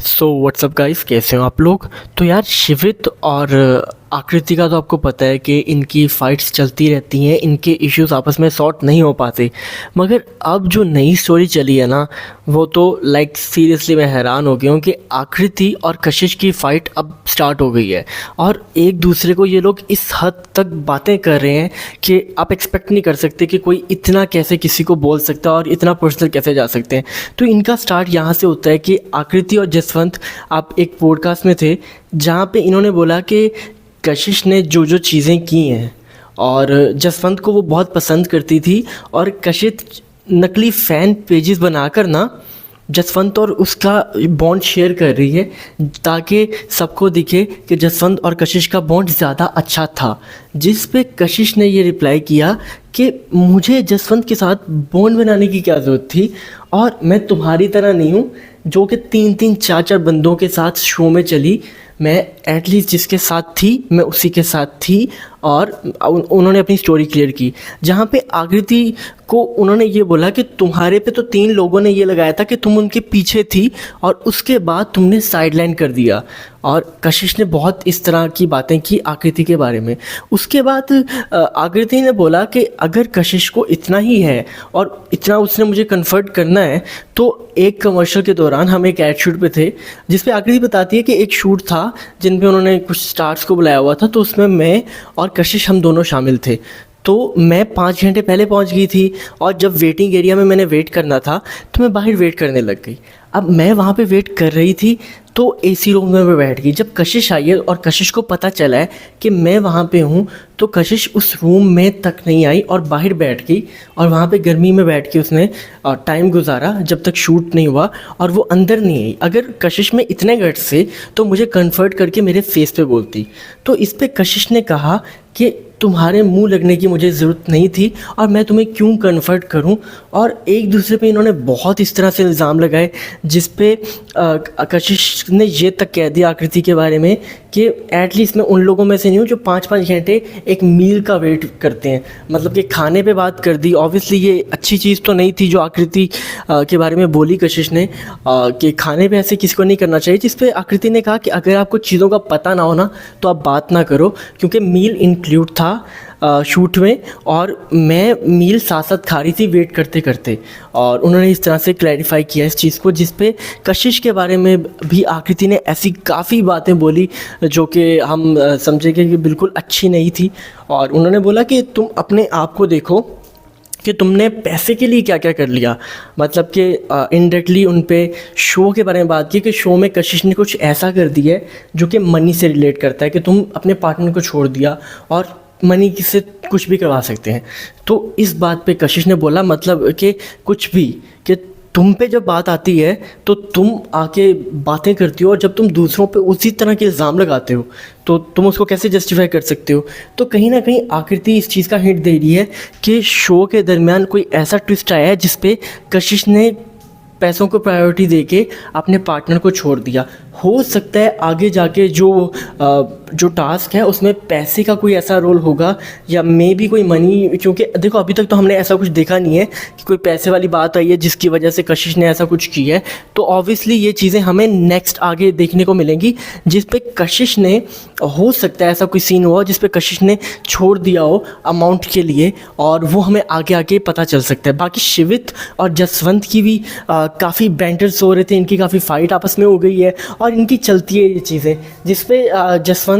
So what's up guys, कैसे हो आप लोग। तो यार शिवित और आकृति का तो आपको पता है कि इनकी फ़ाइट्स चलती रहती हैं, इनके इश्यूज आपस में सॉर्ट नहीं हो पाते। मगर अब जो नई स्टोरी चली है ना, वो तो लाइक सीरियसली मैं हैरान हो गया हूँ कि आकृति और कशिश की फ़ाइट अब स्टार्ट हो गई है और एक दूसरे को ये लोग इस हद तक बातें कर रहे हैं कि आप एक्सपेक्ट नहीं कर सकते कि कोई इतना कैसे किसी को बोल सकता है और इतना पर्सनल कैसे जा सकते हैं। तो इनका स्टार्ट यहाँ से होता है कि आकृति और जसवंत आप एक पॉडकास्ट में थे जहाँ पे इन्होंने बोला कि कशिश ने जो जो चीज़ें की हैं और जसवंत को वो बहुत पसंद करती थी और कशिश नकली फ़ैन पेजेस बनाकर ना जसवंत और उसका बॉन्ड शेयर कर रही है ताकि सबको दिखे कि जसवंत और कशिश का बॉन्ड ज़्यादा अच्छा था। जिस पे कशिश ने ये रिप्लाई किया कि मुझे जसवंत के साथ बॉन्ड बनाने की क्या ज़रूरत थी और मैं तुम्हारी तरह नहीं हूँ जो कि 3-3 4-4 बंदों के साथ शो में चली। मैं एटलीस्ट जिसके साथ थी मैं उसी के साथ थी। और उन्होंने अपनी स्टोरी क्लियर की जहाँ पे आकृति को उन्होंने ये बोला कि तुम्हारे पे तो 3 लोगों ने ये लगाया था कि तुम उनके पीछे थी और उसके बाद तुमने साइडलाइन कर दिया। और कशिश ने बहुत इस तरह की बातें की आकृति के बारे में। उसके बाद आकृति ने बोला कि अगर कशिश को इतना ही है और इतना उसने मुझे कन्फर्ट करना है तो एक कमर्शियल के दौरान हम एक एड शूट पे थे जिस पे आकृति बताती है कि एक शूट था जिन पे उन्होंने कुछ स्टार्स को बुलाया हुआ था, तो उसमें मैं और कशिश हम दोनों शामिल थे। तो मैं 5 घंटे पहले पहुंच गई थी और जब वेटिंग एरिया में मैंने वेट करना था तो मैं बाहर वेट करने लग गई। अब मैं वहाँ पे वेट कर रही थी तो एसी रूम में मैं बैठ गई। जब कशिश आई है और कशिश को पता चला है कि मैं वहाँ पे हूँ तो कशिश उस रूम में तक नहीं आई और बाहर बैठ गई और वहाँ पे गर्मी में बैठ के उसने टाइम गुजारा जब तक शूट नहीं हुआ और वो अंदर नहीं आई। अगर कशिश में इतने गट्स से तो मुझे कन्फर्ट करके मेरे फेस पे बोलती। तो इस पे कशिश ने कहा कि तुम्हारे मुंह लगने की मुझे ज़रूरत नहीं थी और मैं तुम्हें क्यों कन्फर्ट करूं। और एक दूसरे पे इन्होंने बहुत इस तरह से इल्ज़ाम लगाए जिस पे कशिश ने ये तक कह दिया आकृति के बारे में कि एटलीस्ट मैं उन लोगों में से नहीं हूँ जो 5-5 घंटे एक मील का वेट करते हैं। मतलब कि खाने पे बात कर दी। ऑब्वियसली ये अच्छी चीज़ तो नहीं थी जो आकृति के बारे में बोली कशिश ने कि खाने पे ऐसे किसी को नहीं करना चाहिए। जिस पे आकृति ने कहा कि अगर आपको चीज़ों का पता ना हो ना तो आप बात ना करो, क्योंकि मील इंक्लूड था शूट में और मैं मील साथ साथ खा रही थी वेट करते करते। और उन्होंने इस तरह से क्लैरिफाई किया इस चीज़ को जिस पे कशिश के बारे में भी आकृति ने ऐसी काफ़ी बातें बोली जो कि हम समझेंगे कि बिल्कुल अच्छी नहीं थी। और उन्होंने बोला कि तुम अपने आप को देखो कि तुमने पैसे के लिए क्या क्या कर लिया। मतलब कि इनडायरेक्टली उन पे शो के बारे में बात की कि शो में कशिश ने कुछ ऐसा कर दिया है जो कि मनी से रिलेट करता है कि तुम अपने पार्टनर को छोड़ दिया और मनी से कुछ भी करवा सकते हैं। तो इस बात पे कशिश ने बोला मतलब कि कुछ भी कि तुम पे जब बात आती है तो तुम आके बातें करती हो और जब तुम दूसरों पे उसी तरह के इल्ज़ाम लगाते हो तो तुम उसको कैसे जस्टिफाई कर सकते हो। तो कहीं ना कहीं आकृति इस चीज़ का हिंट दे रही है कि शो के दरमियान कोई ऐसा ट्विस्ट आया है जिस पे कशिश ने पैसों को प्रायोरिटी देके अपने पार्टनर को छोड़ दिया। हो सकता है आगे जाके जो टास्क है उसमें पैसे का कोई ऐसा रोल होगा या मे भी कोई मनी, क्योंकि देखो अभी तक तो हमने ऐसा कुछ देखा नहीं है कि कोई पैसे वाली बात आई है जिसकी वजह से कशिश ने ऐसा कुछ किया है। तो ऑब्वियसली ये चीज़ें हमें नेक्स्ट आगे देखने को मिलेंगी जिस पे कशिश ने, हो सकता है ऐसा कोई सीन हुआ जिस पे कशिश ने छोड़ दिया हो अमाउंट के लिए और वो हमें आगे आगे पता चल सकता है। बाकी शिवित और जसवंत की भी काफ़ी बैंटर्स हो रहे थे, इनकी काफ़ी फाइट आपस में हो गई है और इनकी चलती है ये चीज़ें जिस पे जसवंत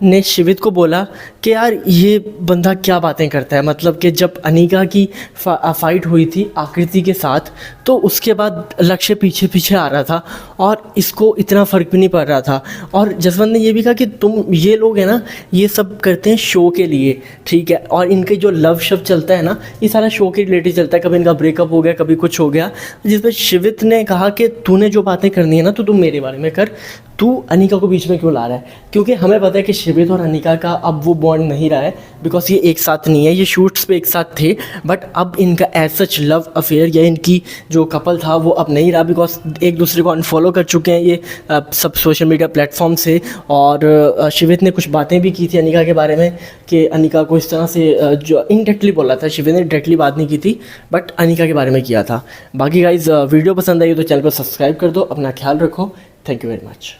ने शिवित को बोला कि यार ये बंदा क्या बातें करता है। मतलब कि जब अनीका की फाइट हुई थी आकृति के साथ तो उसके बाद लक्ष्य पीछे पीछे आ रहा था और इसको इतना फ़र्क भी नहीं पड़ रहा था। और जसवंत ने ये भी कहा कि तुम ये लोग हैं ना ये सब करते हैं शो के लिए, ठीक है, और इनके जो लव शब्द चलता है ना ये सारा शो के रिलेटेड चलता है। कभी इनका ब्रेकअप हो गया कभी कुछ हो गया। जिस पर शिवित ने कहा कि तूने जो बातें करनी है ना तो तुम मेरे बारे में कर, तू अनिका को बीच में क्यों ला रहा है? क्योंकि हमें पता है कि शिवित और अनिका का अब वो बॉन्ड नहीं रहा है, बिकॉज ये एक साथ नहीं है, ये शूट्स पे एक साथ थे, बट अब इनका एज सच लव अफेयर या इनकी जो कपल था वो अब नहीं रहा, बिकॉज एक दूसरे को अनफॉलो कर चुके हैं ये सब सोशल मीडिया प्लेटफॉर्म से। और शिवित ने कुछ बातें भी की थी अनिका के बारे में कि अनिका को इस तरह से जो इनडायरेक्टली बोला था, शिवित ने डायरेक्टली बात नहीं की थी, बट अनिका के बारे में किया था। बाकी गाइज वीडियो पसंद आई तो चैनल को सब्सक्राइब कर दो, अपना ख्याल रखो, थैंक यू वेरी मच।